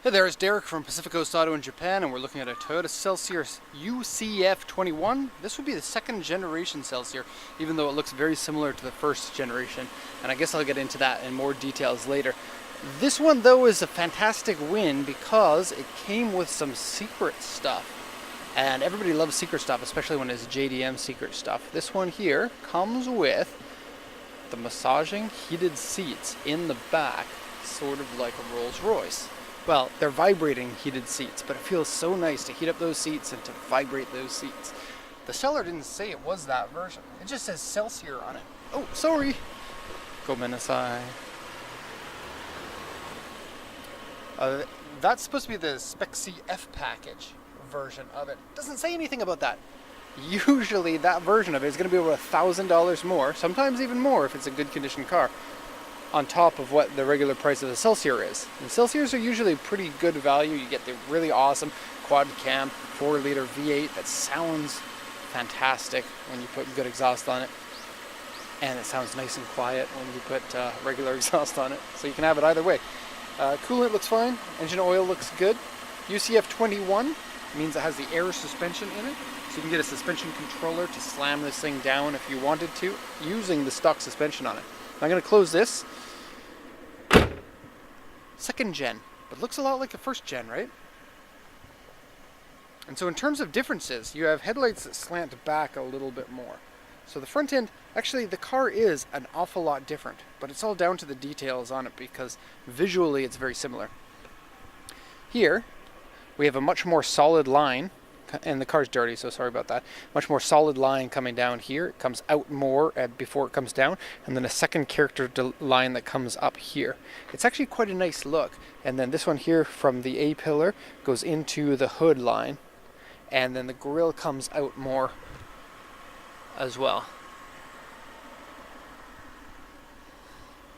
Hey there, it's Derek from Pacific Coast Auto in Japan, and we're looking at a Toyota+Celsior UCF21. This would be the second generation Celsior, even though it looks very similar to the first generation, and I guess I'll get into that in more details later. This one though is a fantastic win because it came with some secret stuff, and everybody loves secret stuff, especially when it's JDM secret stuff. This one here comes with the massaging heated seats in the back, sort of like a Rolls-Royce. Well, they're vibrating heated seats, but it feels so nice to heat up those seats and to vibrate those seats. The seller didn't say it was that version. It just says Celsior on it. Oh, sorry. Gomenasai. That's supposed to be the Spec CF package version of it. Doesn't say anything about that. Usually that version of it is going to be over $1,000 more, sometimes even more if it's a good condition car, on top of what the regular price of the Celsior is. And Celsiors are usually pretty good value. You get the really awesome quad cam 4-liter V8 that sounds fantastic when you put good exhaust on it, and it sounds nice and quiet when you put regular exhaust on it, so you can have it either way. Coolant looks fine, engine oil looks good. UCF21 means it has the air suspension in it, so you can get a suspension controller to slam this thing down if you wanted to, using the stock suspension on it. I'm going to close this. Second gen, but looks a lot like a first gen, right? And so in terms of differences, you have headlights that slant back a little bit more. So the front end, actually the car is an awful lot different, but it's all down to the details on it because visually it's very similar. Here, we have a much more solid line, and the car's dirty, so sorry about that. Much more solid line coming down here. It comes out more before it comes down, and then a second character line that comes up here. It's actually quite a nice look. And then this one here from the A-pillar goes into the hood line, and then the grille comes out more as well.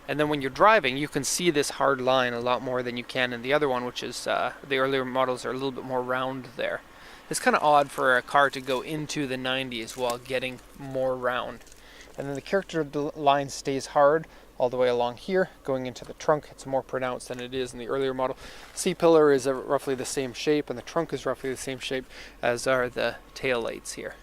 And then when you're driving, you can see this hard line a lot more than you can in the other one, which is the earlier models are a little bit more round there. It's kind of odd for a car to go into the 90s while getting more round. And then the character line stays hard all the way along here. Going into the trunk, it's more pronounced than it is in the earlier model. C-pillar is roughly the same shape, and the trunk is roughly the same shape as are the tail lights here.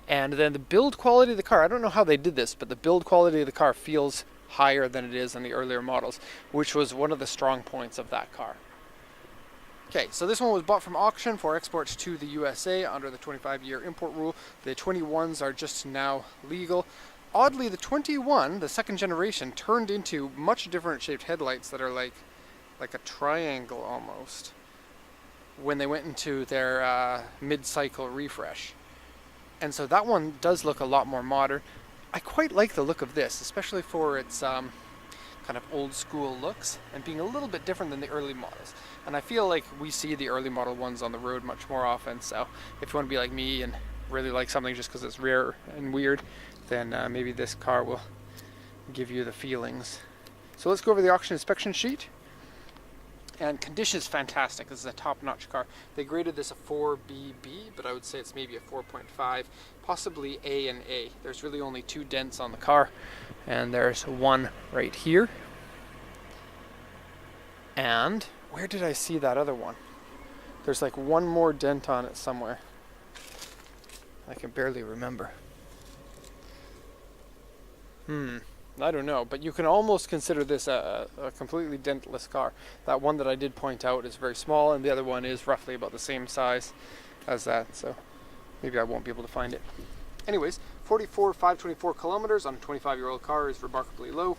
And then the build quality of the car, I don't know how they did this, but the build quality of the car feels higher than it is in the earlier models, which was one of the strong points of that car. Okay, so this one was bought from auction for exports to the USA under the 25-year import rule. The 21s are just now legal. Oddly, the 21, the second generation, turned into much different shaped headlights that are like a triangle almost when they went into their mid-cycle refresh. And so that one does look a lot more modern. I quite like the look of this, especially for its kind of old school looks and being a little bit different than the early models. And I feel like we see the early model ones on the road much more often, so if you want to be like me and really like something just because it's rare and weird, then maybe this car will give you the feelings. So let's go over the auction inspection sheet. And condition is fantastic. This is a top-notch car. They graded this a 4BB, but I would say it's maybe a 4.5, possibly A and A. There's really only 2 dents on the car, and there's one right here. And where did I see that other one? There's like one more dent on it somewhere. I can barely remember. I don't know, but you can almost consider this a completely dentless car. That one that I did point out is very small, and the other one is roughly about the same size as that, so maybe I won't be able to find it. Anyways, 524 kilometers on a 25-year-old car is remarkably low.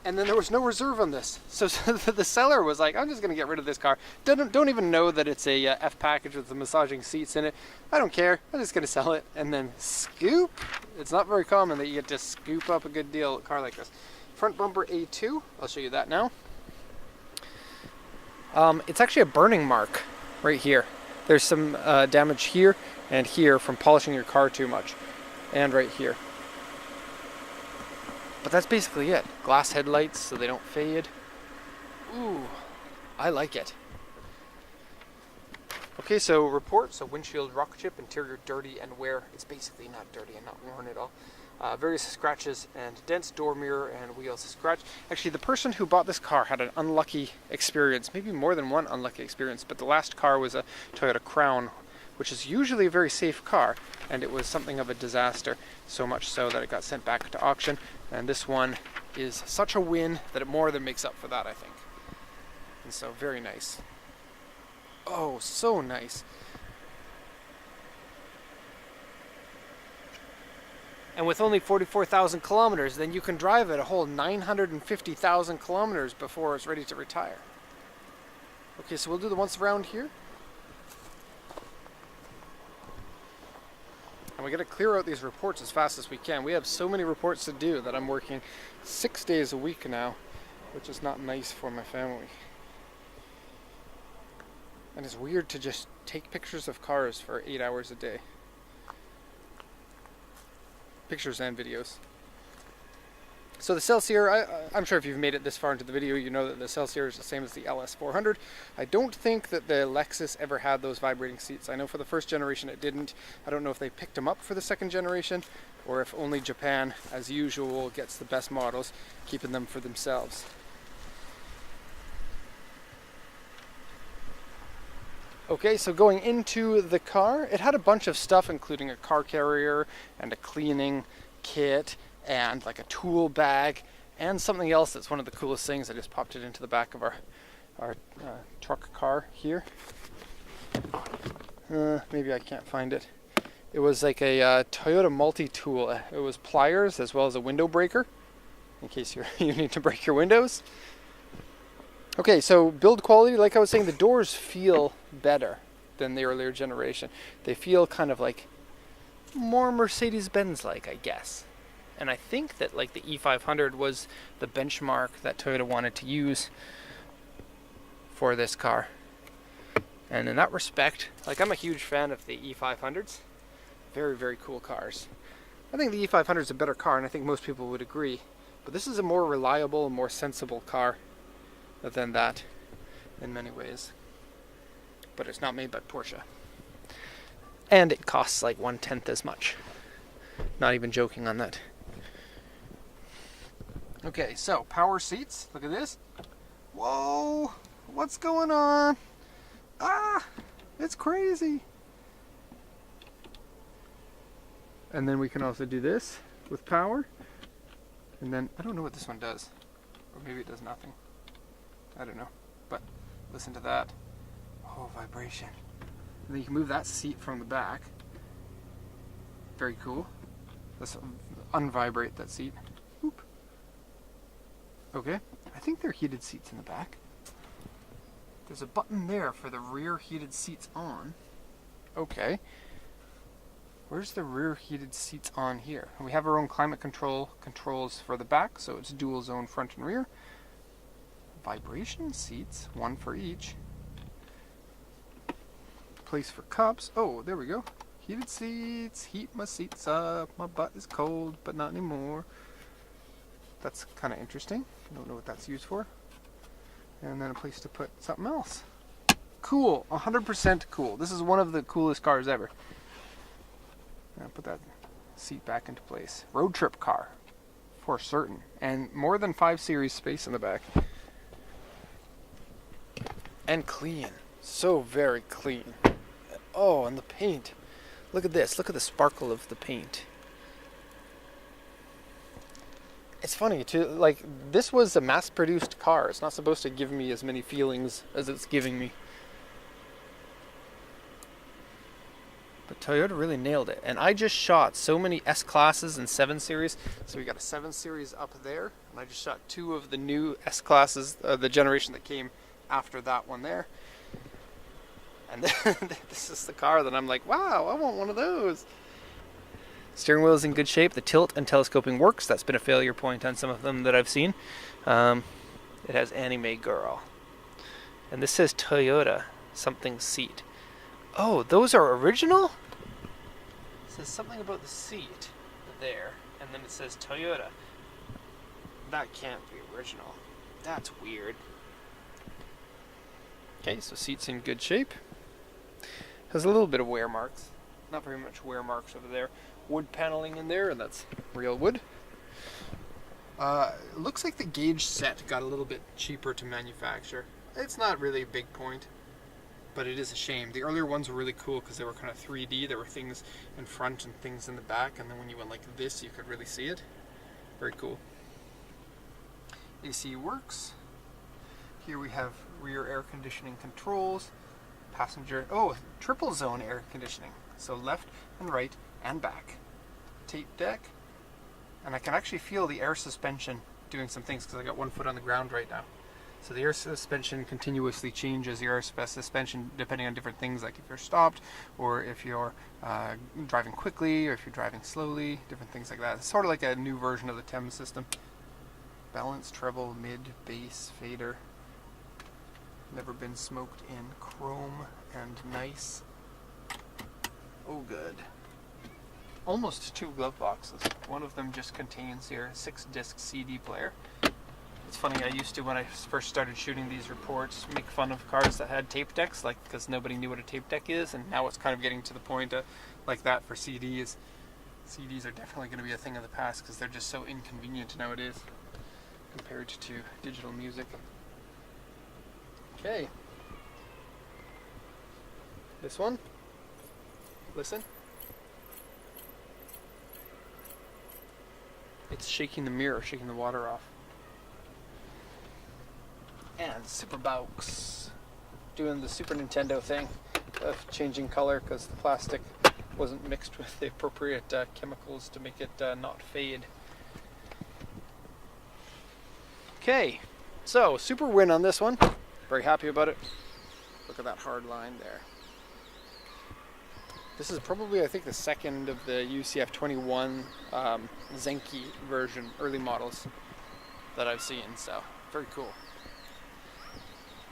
And then there was no reserve on this. So the seller was like, I'm just going to get rid of this car. Don't even know that it's a F package with the massaging seats in it. I don't care. I'm just going to sell it. And then scoop. It's not very common that you get to scoop up a good deal a car like this. Front bumper A2. I'll show you that now. It's actually a burning mark right here. There's some damage here and here from polishing your car too much. And right here. But that's basically it. Glass headlights so they don't fade. Ooh, I like it. Okay, so report. So windshield rock chip, interior dirty and wear. It's basically not dirty and not worn at all. various scratches and dents, door mirror and wheels scratch. Actually, the person who bought this car had an unlucky experience, maybe more than one unlucky experience, but the last car was a Toyota Crown, which is usually a very safe car, and it was something of a disaster, so much so that it got sent back to auction. And this one is such a win that it more than makes up for that, I think. And so, very nice. Oh, so nice. And with only 44,000 kilometers, then you can drive it a whole 950,000 kilometers before it's ready to retire. Okay, so we'll do the once around here. And we got to clear out these reports as fast as we can. We have so many reports to do that I'm working 6 days a week now, which is not nice for my family. And it's weird to just take pictures of cars for 8 hours a day. Pictures and videos. So the Celsior, I'm sure if you've made it this far into the video, you know that the Celsior is the same as the LS400. I don't think that the Lexus ever had those vibrating seats. I know for the first generation it didn't. I don't know if they picked them up for the second generation, or if only Japan, as usual, gets the best models, keeping them for themselves. Okay, so going into the car, it had a bunch of stuff, including a car carrier and a cleaning kit and like a tool bag and something else that's one of the coolest things. I just popped it into the back of our truck car here. Maybe I can't find it. It was like a Toyota multi-tool. It was pliers as well as a window breaker in case you need to break your windows. Okay, so build quality, like I was saying, the doors feel better than the earlier generation. They feel kind of like more Mercedes-Benz like, I guess. And I think that like the E500 was the benchmark that Toyota wanted to use for this car. And in that respect, like I'm a huge fan of the E500s. Very, very cool cars. I think the E500 is a better car, and I think most people would agree. But this is a more reliable, more sensible car than that in many ways. But it's not made by Porsche. And it costs like 1/10 as much. Not even joking on that. Okay, so power seats. Look at this. Whoa! What's going on? Ah! It's crazy! And then we can also do this with power. And then, I don't know what this one does. Or maybe it does nothing. I don't know. But listen to that. Oh, vibration. And then you can move that seat from the back. Very cool. Let's unvibrate that seat. Oop. Okay. I think there are heated seats in the back. There's a button there for the rear heated seats on. Okay. Where's the rear heated seats on here? We have our own climate controls for the back, so it's dual zone front and rear. Vibration seats, one for each. Place for cups. Oh, there we go. Heated seats. Heat my seats up. My butt is cold, but not anymore. That's kind of interesting. I don't know what that's used for. And then a place to put something else. Cool. 100% cool. This is one of the coolest cars ever. I'll put that seat back into place. Road trip car. For certain. And more than 5 Series space in the back. And clean. So very clean. Oh, and the paint. Look at this. Look at the sparkle of the paint. It's funny too, like, this was a mass-produced car. It's not supposed to give me as many feelings as it's giving me. But Toyota really nailed it. And I just shot so many S-Classes and 7 Series. So we got a 7 Series up there. And I just shot 2 of the new S-Classes, the generation that came after that one there. And this is the car that I'm like, wow, I want one of those. Steering wheel is in good shape. The tilt and telescoping works. That's been a failure point on some of them that I've seen. It has Anime Girl. And this says Toyota something seat. Oh, those are original? It says something about the seat there. And then it says Toyota. That can't be original. That's weird. Okay, so seat's in good shape. Has a little bit of wear marks. Not very much wear marks over there. wood paneling in there, and that's real wood. It looks like the gauge set got a little bit cheaper to manufacture. It's not really a big point, but it is a shame. The earlier ones were really cool because they were kind of 3D. There were things in front and things in the back, and then when you went like this, you could really see it. Very cool. AC works. Here we have rear air conditioning controls, passenger, triple zone air conditioning. So left and right and back. Tape deck. And I can actually feel the air suspension doing some things because I got one foot on the ground right now. So the air suspension continuously changes the air suspension depending on different things, like if you're stopped, or if you're driving quickly, or if you're driving slowly, different things like that. It's sort of like a new version of the Thames system. Balance, treble, mid, bass, fader. Never been smoked in chrome and nice. Oh, good. Almost 2 glove boxes. One of them just contains your 6-disc CD player. It's funny, I used to, when I first started shooting these reports, make fun of cars that had tape decks, like, because nobody knew what a tape deck is, and now it's kind of getting to the point like that for CDs. CDs are definitely going to be a thing of the past because they're just so inconvenient nowadays compared to digital music. Okay. This one. Listen. It's shaking the mirror, shaking the water off. And Super Baux. Doing the Super Nintendo thing of changing color because the plastic wasn't mixed with the appropriate chemicals to make it not fade. Okay, so super win on this one. Very happy about it. Look at that hard line there. This is probably, I think, the second of the UCF 21 Zenki version, early models that I've seen, so very cool.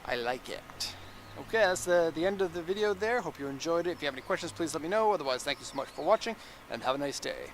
I like it. Okay, that's the end of the video there. Hope you enjoyed it. If you have any questions, please let me know. Otherwise, thank you so much for watching, and have a nice day.